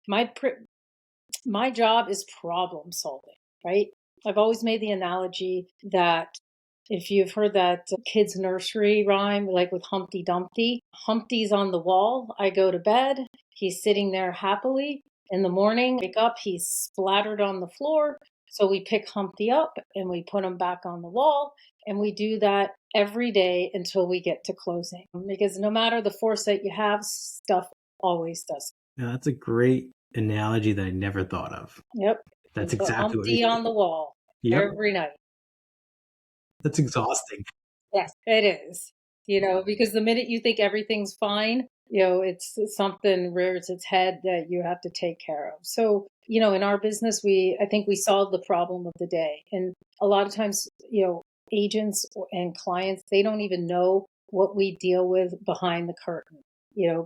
My job is problem solving, right? I've always made the analogy that if you've heard that kids' nursery rhyme, like with Humpty Dumpty, Humpty's on the wall. I go to bed. He's sitting there happily. In the morning, wake up, he's splattered on the floor. So we pick Humpty up and we put him back on the wall. And we do that every day until we get to closing. Because no matter the foresight you have, stuff always does. Yeah, that's a great analogy that I never thought of. Yep. That's We put exactly what we Humpty do. on the wall Yep. every night. That's exhausting. Yes, it is. Because the minute you think everything's fine, it's something rears its head that you have to take care of. So, in our business, I think we solve the problem of the day. And a lot of times, agents and clients, they don't even know what we deal with behind the curtain.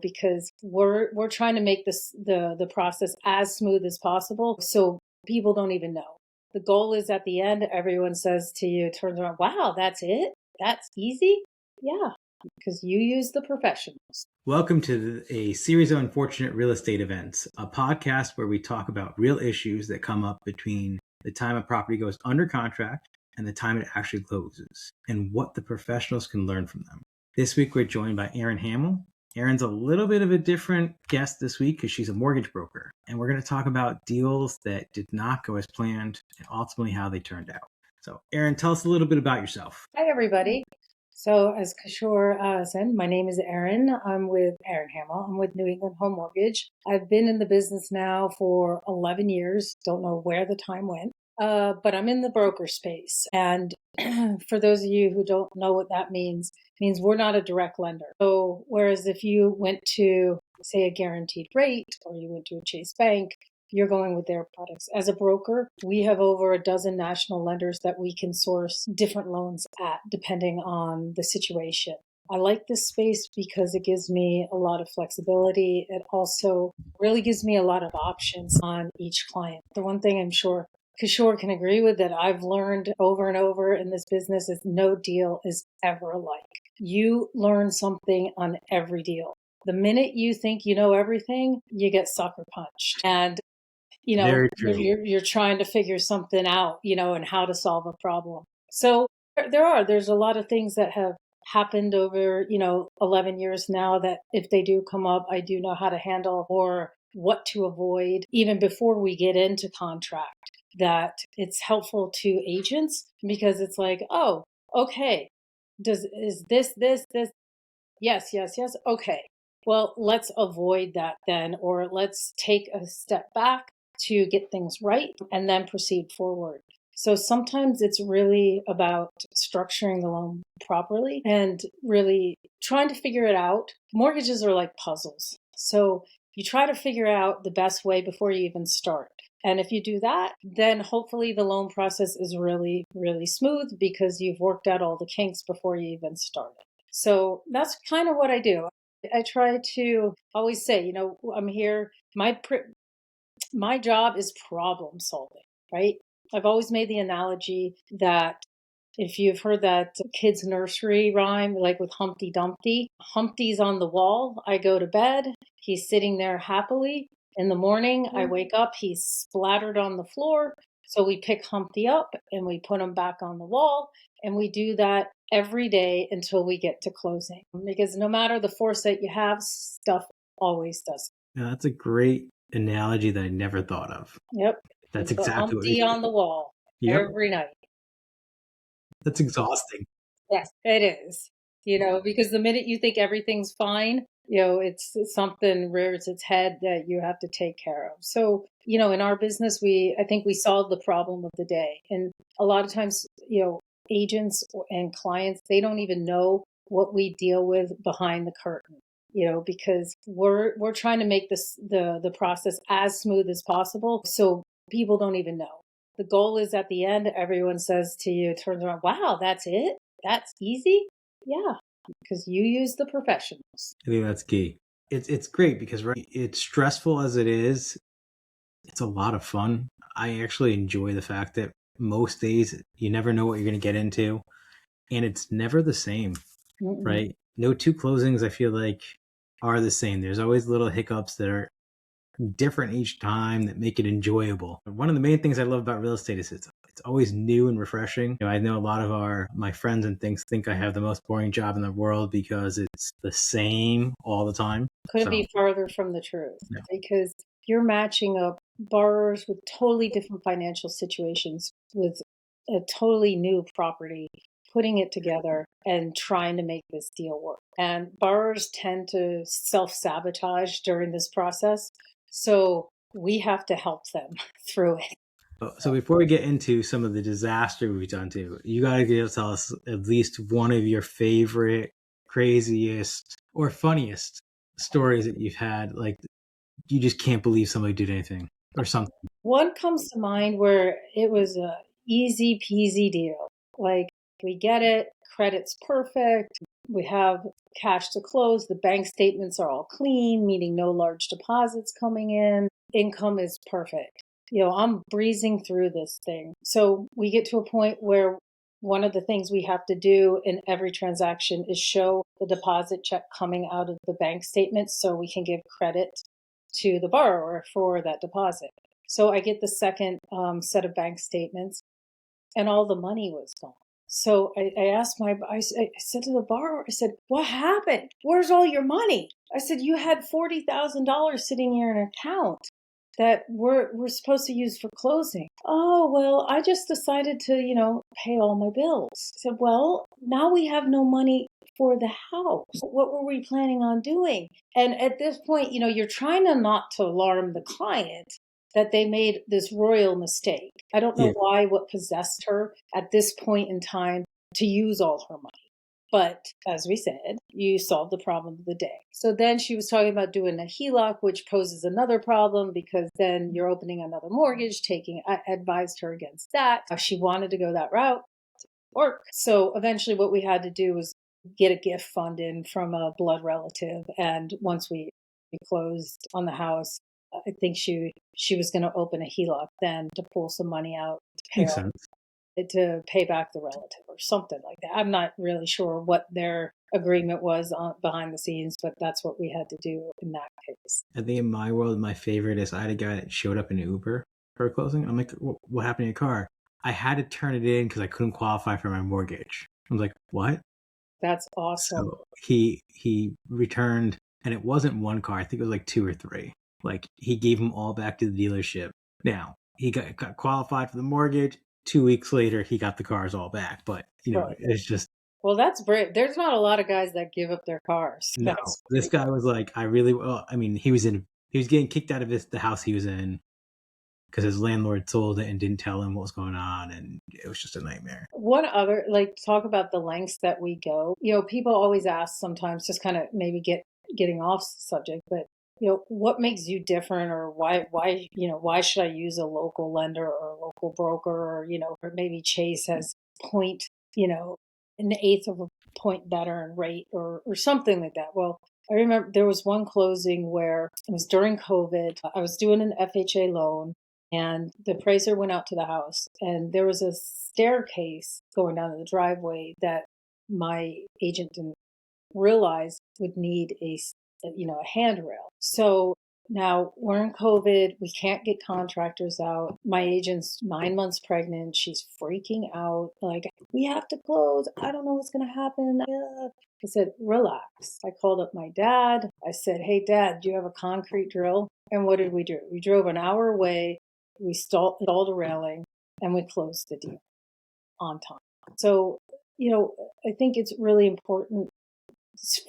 Because we're trying to make the process as smooth as possible, so people don't even know. The goal is at the end, everyone says to you, turns around, wow, that's it? That's easy? Yeah, because you use the professionals. Welcome to a series of unfortunate real estate events, a podcast where we talk about real issues that come up between the time a property goes under contract and the time it actually closes, and what the professionals can learn from them. This week, we're joined by Erin Hamel. Erin's a little bit of a different guest this week because she's a mortgage broker, and we're going to talk about deals that did not go as planned and ultimately how they turned out. So, Erin, tell us a little bit about yourself. Hi, everybody. So, as Kishore said, my name is Erin. I'm with Erin Hamel. I'm with New England Home Mortgage. I've been in the business now for 11 years. Don't know where the time went. But I'm in the broker space. And for those of you who don't know what that means, it means we're not a direct lender. So whereas if you went to, say, a guaranteed rate or you went to a Chase Bank, you're going with their products. As a broker, we have over a dozen national lenders that we can source different loans at, depending on the situation. I like this space because it gives me a lot of flexibility. It also really gives me a lot of options on each client. The one thing I'm sure Kishore can agree with that I've learned over and over in this business is no deal is ever alike. You learn something on every deal. The minute you think you know everything, you get sucker punched. And Very true. you're trying to figure something out, and how to solve a problem. So there's a lot of things that have happened over, 11 years now that if they do come up, I do know how to handle or what to avoid even before we get into contract. That it's helpful to agents because it's like, oh, okay, is this? Yes, yes, yes. Okay. Well, let's avoid that then, or let's take a step back to get things right and then proceed forward. So sometimes it's really about structuring the loan properly and really trying to figure it out. Mortgages are like puzzles. So you try to figure out the best way before you even start. And if you do that, then hopefully the loan process is really, really smooth because you've worked out all the kinks before you even started. So that's kind of what I do. I try to always say, I'm here. My job is problem solving, right? I've always made the analogy that if you've heard that kids' nursery rhyme, like with Humpty Dumpty, Humpty's on the wall. I go to bed. He's sitting there happily. In the morning, I wake up. He's splattered on the floor. So we pick Humpty up and we put him back on the wall. And we do that every day until we get to closing. Because no matter the foresight you have, stuff always does. Yeah, that's a great analogy that I never thought of. Yep. That's We put exactly what we Humpty do. on the wall Yep. every night. That's exhausting. Yes, it is. Because the minute you think everything's fine, it's something rears its head that you have to take care of. So, in our business, I think we solve the problem of the day. And a lot of times, agents and clients, they don't even know what we deal with behind the curtain. Because we're trying to make the process as smooth as possible, so people don't even know. The goal is at the end, everyone says to you, turns around, wow, that's it? That's easy? Yeah, because you use the professionals. I think that's key. It's great because it's stressful as it is. It's a lot of fun. I actually enjoy the fact that most days you never know what you're going to get into, and it's never the same, right? No two closings I feel like are the same. There's always little hiccups that are different each time that make it enjoyable. One of the main things I love about real estate is it's always new and refreshing. I know a lot of my friends and things think I have the most boring job in the world because it's the same all the time. Couldn't be farther from the truth, no. because you're matching up borrowers with totally different financial situations with a totally new property, putting it together and trying to make this deal work. And borrowers tend to self-sabotage during this process. So we have to help them through it. So before we get into some of the disaster we've done too, you got to tell us at least one of your favorite, craziest, or funniest stories that you've had. Like, you just can't believe somebody did anything or something. One comes to mind where it was a easy peasy deal. Like, we get it, credit's perfect, we have cash to close, the bank statements are all clean, meaning no large deposits coming in, income is perfect. I'm breezing through this thing. So we get to a point where one of the things we have to do in every transaction is show the deposit check coming out of the bank statement so we can give credit to the borrower for that deposit. So I get the second set of bank statements, and all the money was gone. So I asked I said to the borrower, I said, "What happened? Where's all your money?" I said, "You had $40,000 sitting here in an account that we're supposed to use for closing." "Oh, well, I just decided to, pay all my bills." I said, "Well, now we have no money for the house. What were we planning on doing?" And at this point, you're trying to not to alarm the client that they made this royal mistake. I don't know what possessed her at this point in time to use all her money. But as we said, you solved the problem of the day. So then she was talking about doing a HELOC, which poses another problem because then you're opening another mortgage. I advised her against that. She wanted to go that route. Work. So eventually what we had to do was get a gift fund in from a blood relative. And once we closed on the house, I think she was going to open a HELOC then to pull some money out to pay back the relative or something like that. I'm not really sure what their agreement was behind the scenes, but that's what we had to do in that case. I think in my world, my favorite is I had a guy that showed up in Uber for a closing. I'm like, what happened to your car? I had to turn it in because I couldn't qualify for my mortgage. I was like, what? That's awesome. So he returned, and it wasn't one car. I think it was like 2 or 3. Like, he gave them all back to the dealership. Now, he got qualified for the mortgage. 2 weeks later, he got the cars all back. But, right. It's just... Well, that's brave. There's not a lot of guys that give up their cars. No, this guy was like, he was getting kicked out of the house he was in because his landlord sold it and didn't tell him what was going on, and it was just a nightmare. One other, talk about the lengths that we go. People always ask sometimes, just kind of maybe getting off subject, but what makes you different, or why should I use a local lender or a local broker, or maybe Chase has point, an eighth of a point better in rate or something like that. Well, I remember there was one closing where it was during COVID. I was doing an FHA loan, and the appraiser went out to the house, and there was a staircase going down to the driveway that my agent didn't realize would need a handrail. So now we're in COVID. We can't get contractors out. My agent's 9 months pregnant. She's freaking out. Like, we have to close. I don't know what's going to happen. I said, relax. I called up my dad. I said, "Hey, Dad, do you have a concrete drill?" And what did we do? We drove an hour away. We installed a railing, and we closed the deal on time. So, I think it's really important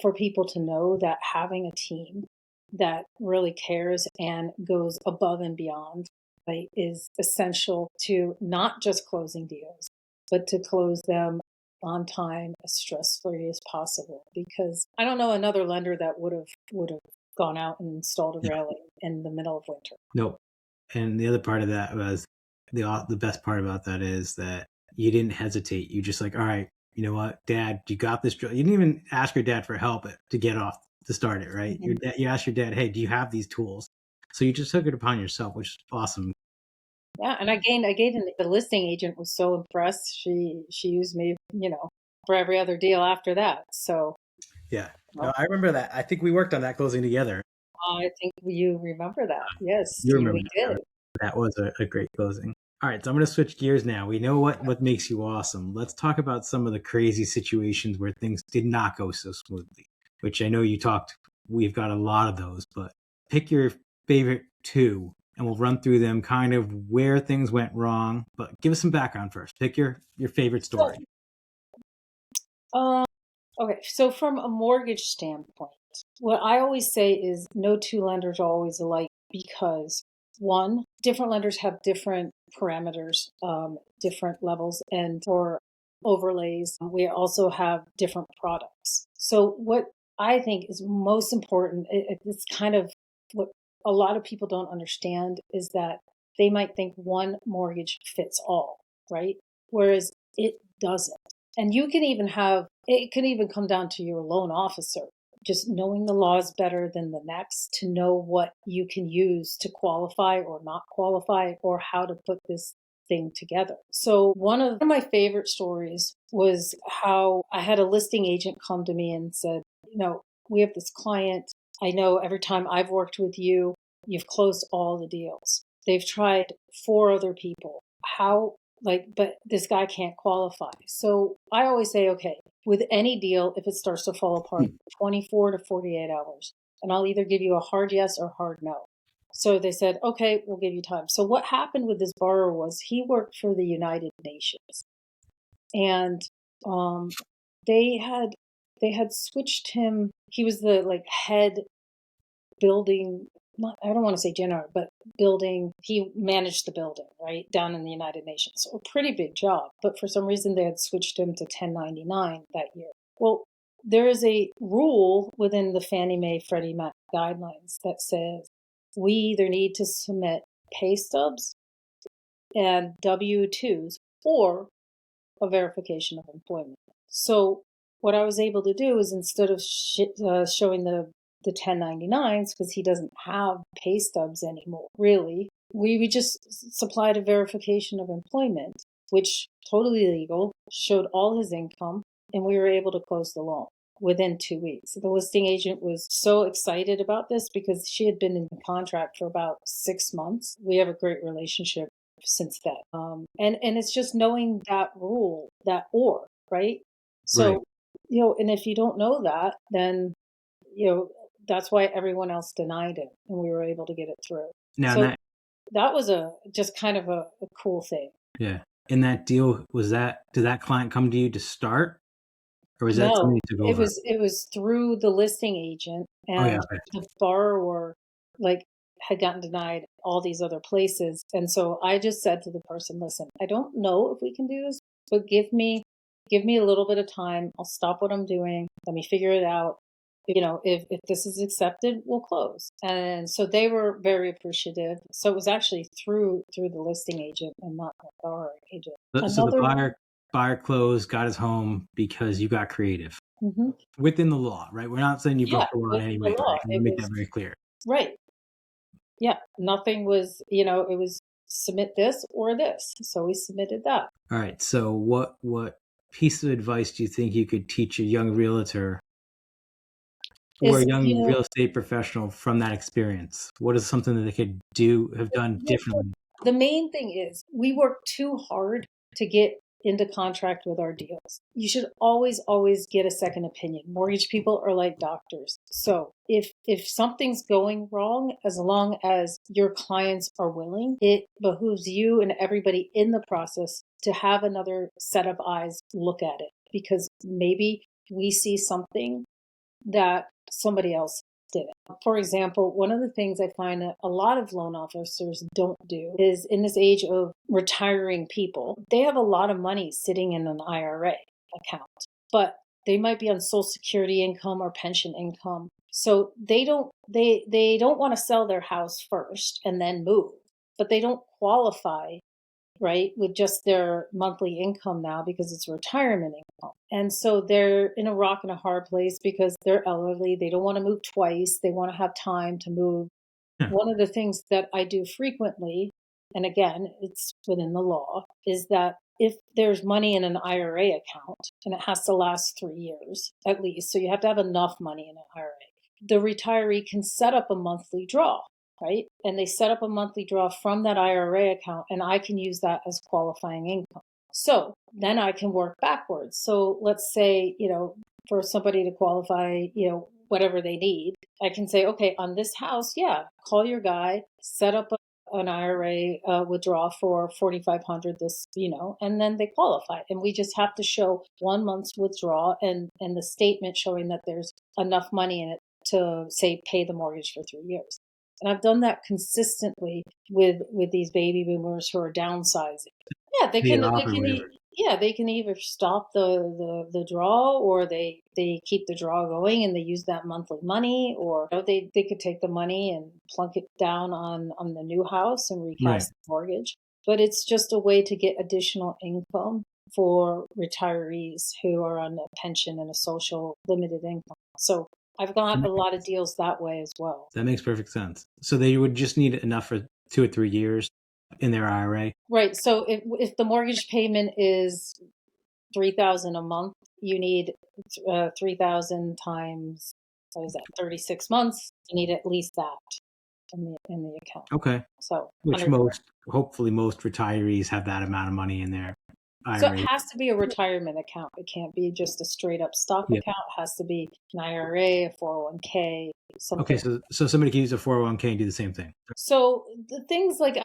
for people to know that having a team that really cares and goes above and beyond, right, is essential to not just closing deals, but to close them on time, as stress-free as possible. Because I don't know another lender that would have gone out and installed a railing in the middle of winter. Nope. And the other part of that was the best part about that is that you didn't hesitate. You just like, all right, you know what, Dad, you got this drill. You didn't even ask your dad for help to start it, right? Mm-hmm. You asked your dad, "Hey, do you have these tools?" So you just took it upon yourself, which is awesome. Yeah, and the listing agent was so impressed. She used me, for every other deal after that. So yeah, no, I remember that. I think we worked on that closing together. I think you remember that. Yes, You we remember did. that was a great closing. All right, so I'm going to switch gears now. We know what makes you awesome. Let's talk about some of the crazy situations where things did not go so smoothly, which I know you talked. We've got a lot of those, but pick your favorite two and we'll run through them, kind of where things went wrong. But give us some background first. Pick your favorite So, story. okay, so from a mortgage standpoint, what I always say is no two lenders are always alike because one, different lenders have different parameters, different levels, and for overlays, we also have different products. So what I think is most important, it's kind of what a lot of people don't understand is that they might think one mortgage fits all, right? Whereas it doesn't. And you can even have, it can even come down to your loan officer, just knowing the laws better than the next to know what you can use to qualify or not qualify or how to put this thing together. So one of my favorite stories was how I had a listing agent come to me and said, we have this client. I know every time I've worked with you, you've closed all the deals. They've tried 4 other people. How but this guy can't qualify. So I always say, okay, with any deal, if it starts to fall apart, 24 to 48 hours, and I'll either give you a hard yes or hard no. So they said, okay, we'll give you time. So what happened with this borrower was he worked for the United Nations, and they had switched him. He was the head building, not, I don't want to say general, but building, he managed the building, right, down in the United Nations. So a pretty big job. But for some reason, they had switched him to 1099 that year. Well, there is a rule within the Fannie Mae Freddie Mac guidelines that says we either need to submit pay stubs and W-2s or a verification of employment. So what I was able to do is instead of showing the 1099s, because he doesn't have pay stubs anymore, really, we just supplied a verification of employment, which totally legal, showed all his income, and we were able to close the loan within 2 weeks. The listing agent was so excited about this because she had been in the contract for about 6 months. We have a great relationship since then. And it's just knowing that rule, that right? So, Right. and if you don't know that, then, that's why everyone else denied it and we were able to get it through. Now So that was just kind of a cool thing. yeah. In that deal, did that client come to you to start or was that something No, you took over? it was through the listing agent, Oh yeah. and the borrower like had gotten denied all these other places. And so I just said to the person, listen, I don't know if we can do this, but give me a little bit of time. I'll stop what I'm doing. Let me figure it out. If this is accepted, we'll close. And so they were very appreciative. So it was actually through the listing agent and not the borrower agent. So the Another. buyer closed, got his home because you got creative Mhm. within the law, right? We're not saying you Yeah, broke the law in any within the way, law, right? I want it to make that was very clear. right. Yeah, nothing was, it was submit this or this. So we submitted that. All right. So what piece of advice do you think you could teach a young realtor or Is, a young real estate professional from that experience? What is something that they could have done differently? the main thing is we work too hard to get into contract with our deals. You should always, always get a second opinion. Mortgage people are like doctors. So if something's going wrong, as long as your clients are willing, it behooves you and everybody in the process to have another set of eyes look at it because maybe we see something that somebody else didn't. For example, one of the things I find that a lot of loan officers don't do is in this age of retiring people, they have a lot of money sitting in an IRA account, but they might be on Social Security income or pension income. So they don't want to sell their house first and then move, but they don't qualify right, with just their monthly income now because it's retirement income. And so they're in a rock and a hard place because they're elderly. They don't want to move twice. They want to have time to move. Yeah. One of the things that I do frequently, and again, it's within the law, is that if there's money in an IRA account and it has to last 3 years at least, so you have to have enough money in an IRA. the retiree can set up a monthly draw, right? And they set up a monthly draw from that IRA account, and I can use that as qualifying income. So then I can work backwards. So let's say, for somebody to qualify, whatever they need, I can say, okay, on this house, yeah, call your guy, set up an IRA withdrawal for 4,500 this, and then they qualify. And we just have to show 1 month's withdrawal and the statement showing that there's enough money in it to, say, pay the mortgage for 3 years. And I've done that consistently with these baby boomers who are downsizing. Yeah, they can they can either stop the draw, or they keep the draw going and they use that monthly money, or they could take the money and plunk it down on the new house and recast the mortgage. But it's just a way to get additional income for retirees who are on a pension and a social limited income. So I've got a lot of deals that way as well. That makes perfect sense. So they would just need enough for 2 or 3 years in their IRA. Right. So if the mortgage payment is $3,000 a month, you need 3,000 times, what is that, 36 months. You need at least that in the account. Okay. So which hopefully most retirees have that amount of money in there. So it has to be a retirement account. It can't be just a straight up stock account. It has to be an IRA, a 401k, something. Okay, so somebody can use a 401k and do the same thing. So the things like,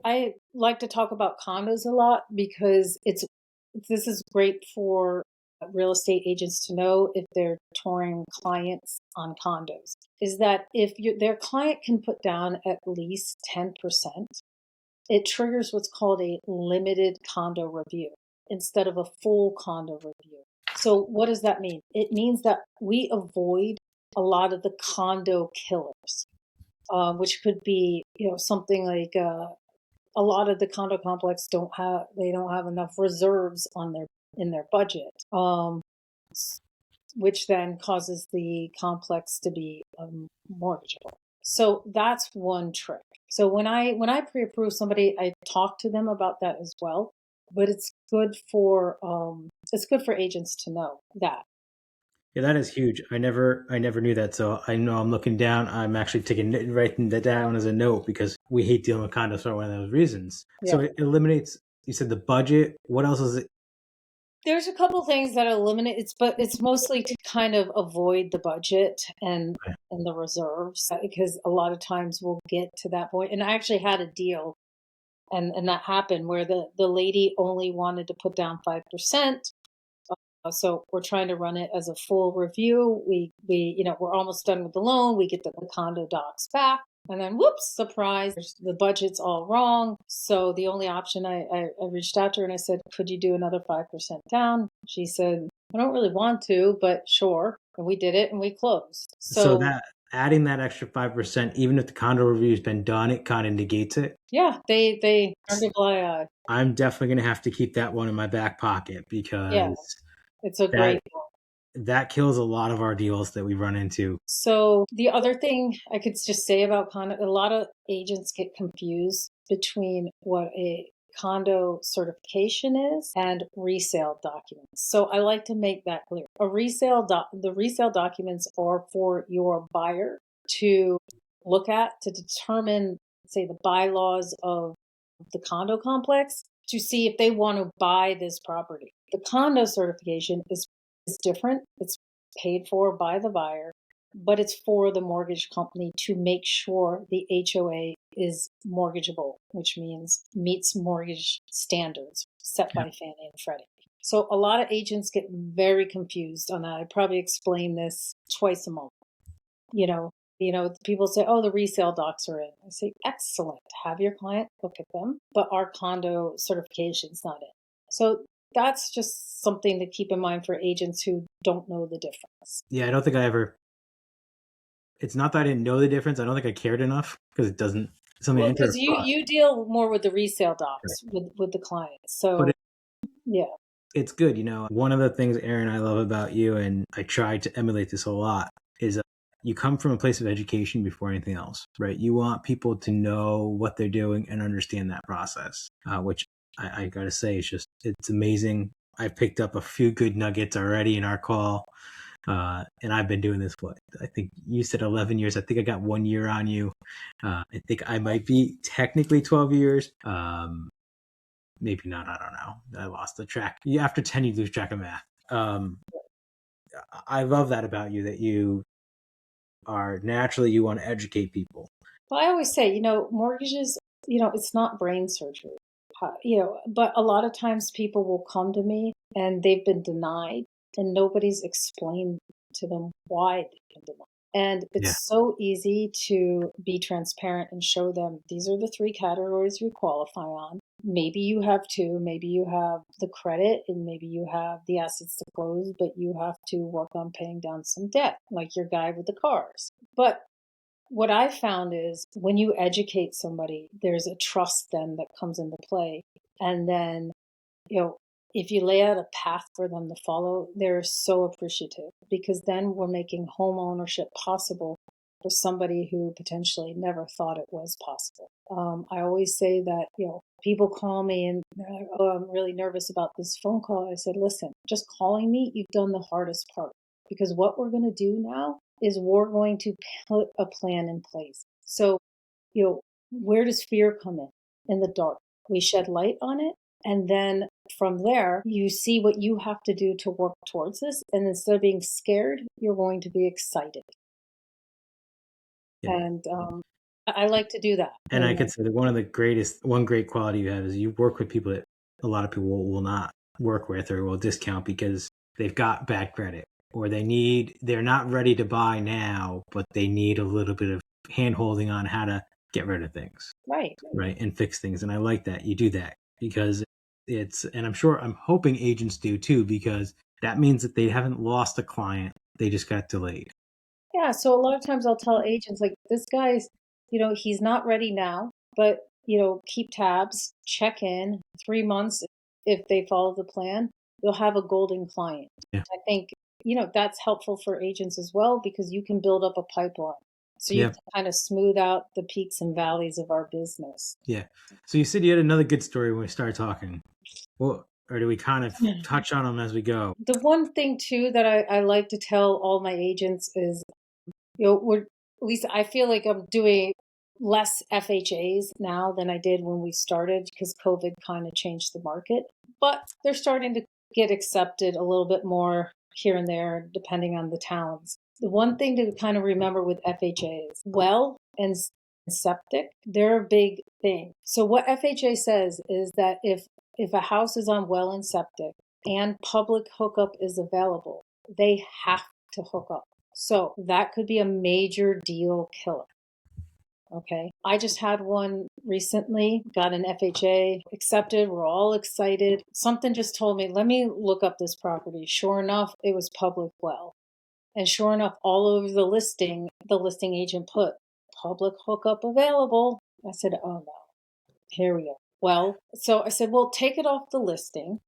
I like to talk about condos a lot because this is great for real estate agents to know if they're touring clients on condos, is that if their client can put down at least 10%, it triggers what's called a limited condo review instead of a full condo review. So what does that mean? It means that we avoid a lot of the condo killers, which could be, something like a lot of the condo complex don't have enough reserves in their budget, which then causes the complex to be mortgageable. So that's one trick. So when I pre-approve somebody, I talk to them about that as well. But it's good for agents to know that. Yeah, that is huge. I never knew that. So I know I'm looking down. I'm actually writing that down as a note because we hate dealing with condos for one of those reasons. Yeah. So it eliminates, you said, the budget. What else is it? There's a couple things that eliminate it, but it's mostly to kind of avoid the budget and the reserves, because a lot of times we'll get to that point. And I actually had a deal, and that happened where the lady only wanted to put down 5%. So we're trying to run it as a full review. We we're almost done with the loan. We get the condo docs back, and then whoops, surprise, the budget's all wrong. So the only option, I reached out to her and I said, could you do another 5% down? She said, I don't really want to, but sure. And we did it and we closed. So that adding that extra 5%, even if the condo review has been done, it kind of negates it. Yeah, they turned a blind eye. I'm definitely going to have to keep that one in my back pocket because it's a great one. That kills a lot of our deals that we run into. So the other thing I could just say about condo, a lot of agents get confused between what a condo certification is and resale documents. So I like to make that clear. The resale documents are for your buyer to look at to determine, say, the bylaws of the condo complex to see if they want to buy this property. The condo certification is different. It's paid for by the buyer, but it's for the mortgage company to make sure the HOA is mortgageable, which means meets mortgage standards set by Fannie and Freddie. So a lot of agents get very confused on that. I probably explain this twice a month. People say, oh, the resale docs are in. I say, excellent. Have your client look at them, but our condo certification's not in. So that's just something to keep in mind for agents who don't know the difference. Yeah, I don't think it's not that I didn't know the difference. I don't think I cared enough because it doesn't. Because you deal more with the resale docs with the clients. So, it's good. One of the things, Erin, I love about you, and I try to emulate this a lot, is you come from a place of education before anything else, right? You want people to know what they're doing and understand that process, which I got to say, it's amazing. I picked up a few good nuggets already in our call. And I've been doing this, I think you said 11 years. I think I got 1 year on you. I think I might be technically 12 years. Maybe not. I don't know. I lost the track. After 10, you lose track of math. I love that about you, that you are naturally, you want to educate people. Well, I always say, mortgages, it's not brain surgery, but a lot of times people will come to me and they've been denied and nobody's explained to them why they've been denied. And it's so easy to be transparent and show them these are the 3 categories we qualify on. Maybe you have 2, maybe you have the credit and maybe you have the assets to close, but you have to work on paying down some debt, like your guy with the cars. But what I found is when you educate somebody, there's a trust then that comes into play. And then, if you lay out a path for them to follow, they're so appreciative because then we're making home ownership possible for somebody who potentially never thought it was possible. I always say that, people call me and they're like, oh, I'm really nervous about this phone call. I said, listen, just calling me, you've done the hardest part because what we're going to do now is we're going to put a plan in place. So, where does fear come in? In the dark. We shed light on it. And then from there, you see what you have to do to work towards this. And instead of being scared, you're going to be excited. Yeah. And I like to do that. And I could say that one great quality you have is you work with people that a lot of people will not work with or will discount because they've got bad credit or they're not ready to buy now, but they need a little bit of hand holding on how to get rid of things. Right. And fix things. And I like that you do that because and I'm hoping agents do too, because that means that they haven't lost a client. They just got delayed. Yeah. So a lot of times I'll tell agents like this guy's, he's not ready now, but, keep tabs, check in 3 months. If they follow the plan, you'll have a golden client. Yeah. I think, that's helpful for agents as well, because you can build up a pipeline. So you can kind of smooth out the peaks and valleys of our business. Yeah. So you said you had another good story when we started talking. Well, or do we kind of touch on them as we go? The one thing too that I like to tell all my agents is, at least I feel like I'm doing less FHAs now than I did when we started because COVID kind of changed the market, but they're starting to get accepted a little bit more here and there, depending on the towns. The one thing to kind of remember with FHAs, well and septic, they're a big thing. So what FHA says is that if a house is on well and septic and public hookup is available, they have to hook up. So that could be a major deal killer. Okay. I just had one recently, got an FHA accepted. We're all excited. Something just told me, let me look up this property. Sure enough, it was public well. And sure enough, all over the listing agent put public hookup available. I said, oh no, here we go. Well, so I said, well, take it off the listing,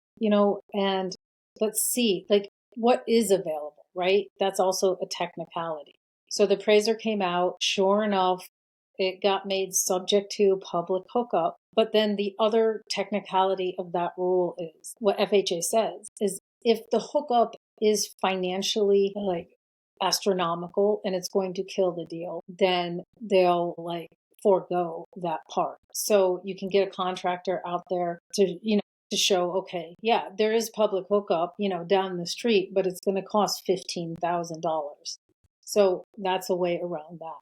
and let's see, like, what is available, right? That's also a technicality. So the appraiser came out, sure enough, it got made subject to public hookup. But then the other technicality of that rule is what FHA says is if the hookup is financially like astronomical and it's going to kill the deal, then they'll forego that part. So you can get a contractor out there to show, okay, yeah, there is public hookup, down the street, but it's going to cost $15,000. So that's a way around that.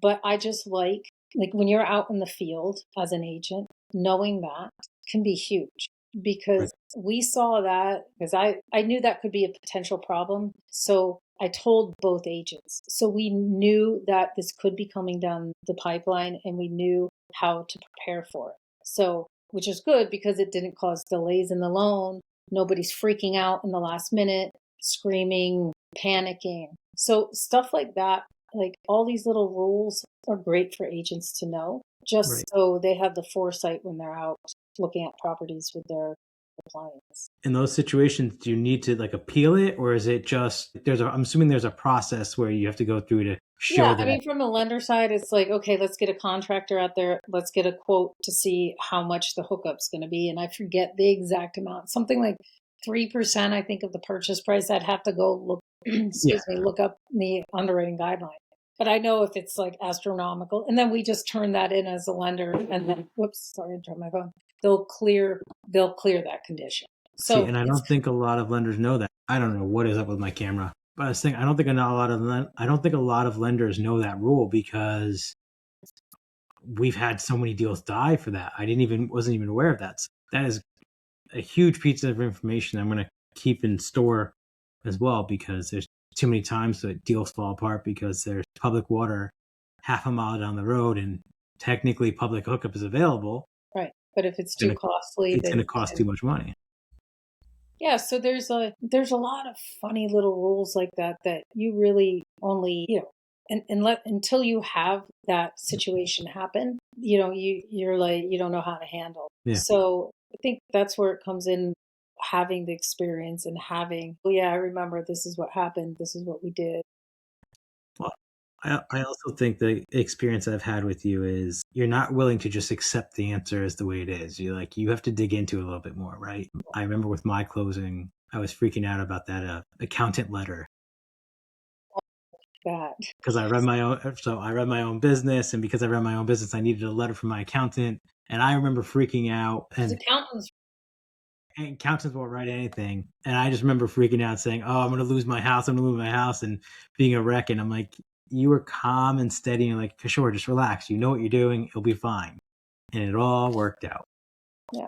But I just like when you're out in the field as an agent, knowing that can be huge because we saw that because I knew that could be a potential problem. So I told both agents. So we knew that this could be coming down the pipeline and we knew how to prepare for it. So, which is good because it didn't cause delays in the loan. Nobody's freaking out in the last minute, screaming, panicking. So stuff like that, like all these little rules are great for agents to know, just so they have the foresight when they're out looking at properties with their clients. In those situations, do you need to appeal it, or is it just I'm assuming there's a process where you have to go through to show that? I mean, from the lender side, it's like, okay, let's get a contractor out there. Let's get a quote to see how much the hookup's going to be. And I forget the exact amount, something like 3%, I think, of the purchase price. I'd have to go look excuse me, look up the underwriting guideline. But I know if it's like astronomical, and then we just turn that in as a lender, and then whoops, sorry, I dropped my phone. They'll clear that condition. See, So and I don't think a lot of lenders know that. I don't know what is up with my camera, but I was thinking, I don't think a lot of lenders know that rule because we've had so many deals die for that. Wasn't even aware of that. So that is a huge piece of information I'm going to keep in store as well, because there's too many times that deals fall apart because there's public water half a mile down the road and technically public hookup is available. right, but if it's too costly, it's going to cost too much money. Yeah, so there's a lot of funny little rules like that you really only, until you have that situation happen, you're like, you don't know how to handle. Yeah. So I think that's where it comes in, having the experience and having, well, yeah, I remember this is what happened, this is what we did. Well, I also think the experience I've had with you is you're not willing to just accept the answer as the way it is. You have to dig into it a little bit more, right? I remember with my closing, I was freaking out about that accountant letter. Because I run my own business, and because I run my own business, I needed a letter from my accountant, and I remember freaking out. And accountants won't write anything, and I just remember freaking out, saying, "Oh, I'm going to lose my house. And being a wreck." And I'm like, "You were calm and steady, and you're like, sure, just relax. You know what you're doing. It'll be fine." And it all worked out. Yeah.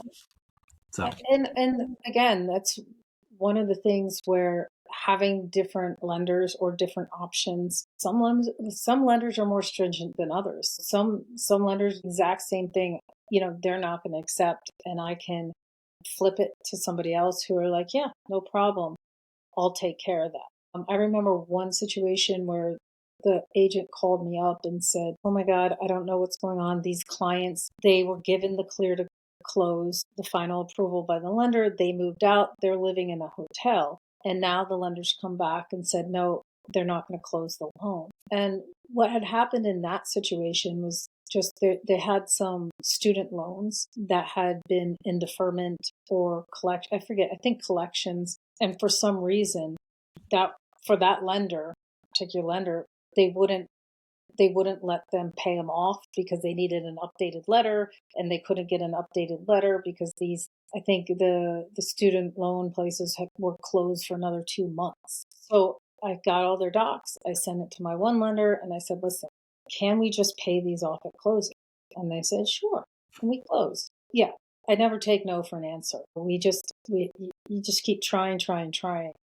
So, and again, that's one of the things where having different lenders or different options, some lenders are more stringent than others. Some lenders, exact same thing, they're not going to accept, and I can flip it to somebody else who are like, yeah, no problem, I'll take care of that. I remember one situation where the agent called me up and said, oh my God, I don't know what's going on. These clients, they were given the clear to close, the final approval by the lender. They moved out. They're living in a hotel. And now the lenders come back and said, no, they're not going to close the loan. And what had happened in that situation was just they had some student loans that had been in deferment or I think collections. And for some reason, that for that particular lender, they wouldn't let them pay them off because they needed an updated letter, and they couldn't get an updated letter because I think the student loan places were closed for another 2 months. So I got all their docs. I sent it to my one lender and I said, listen, can we just pay these off at closing? And they said, sure. And we close. Yeah. I never take no for an answer. You just keep trying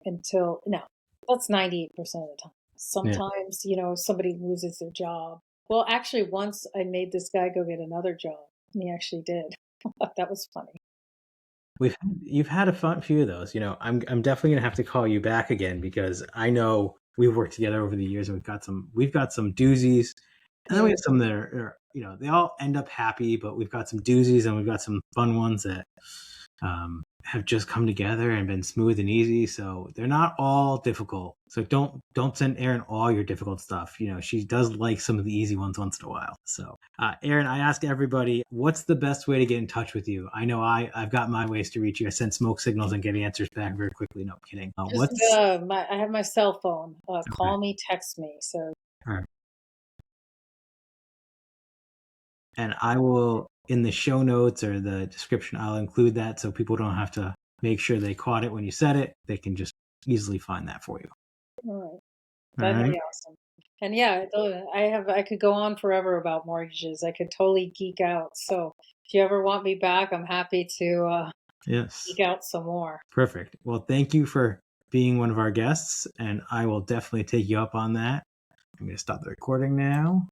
until, no, that's 98% of the time. Sometimes, somebody loses their job. Well, actually, once I made this guy go get another job, and he actually did. That was funny. You've had a fun few of those. I'm definitely gonna have to call you back again, because I know we've worked together over the years, and we've got some doozies, and then we have some that are they all end up happy, but we've got some doozies and we've got some fun ones that have just come together and been smooth and easy. So they're not all difficult. So don't send Erin all your difficult stuff. She does like some of the easy ones once in a while. So Erin, I ask everybody, what's the best way to get in touch with you? I know I've got my ways to reach you. I send smoke signals and get answers back very quickly. No, I'm kidding. I have my cell phone. Call me, text me. So. All right. And I will, in the show notes or the description, I'll include that so people don't have to make sure they caught it when you said it. They can just easily find that for you. All right. That'd be awesome. And yeah, I could go on forever about mortgages. I could totally geek out. So if you ever want me back, I'm happy to geek out some more. Perfect. Well, thank you for being one of our guests, and I will definitely take you up on that. I'm going to stop the recording now.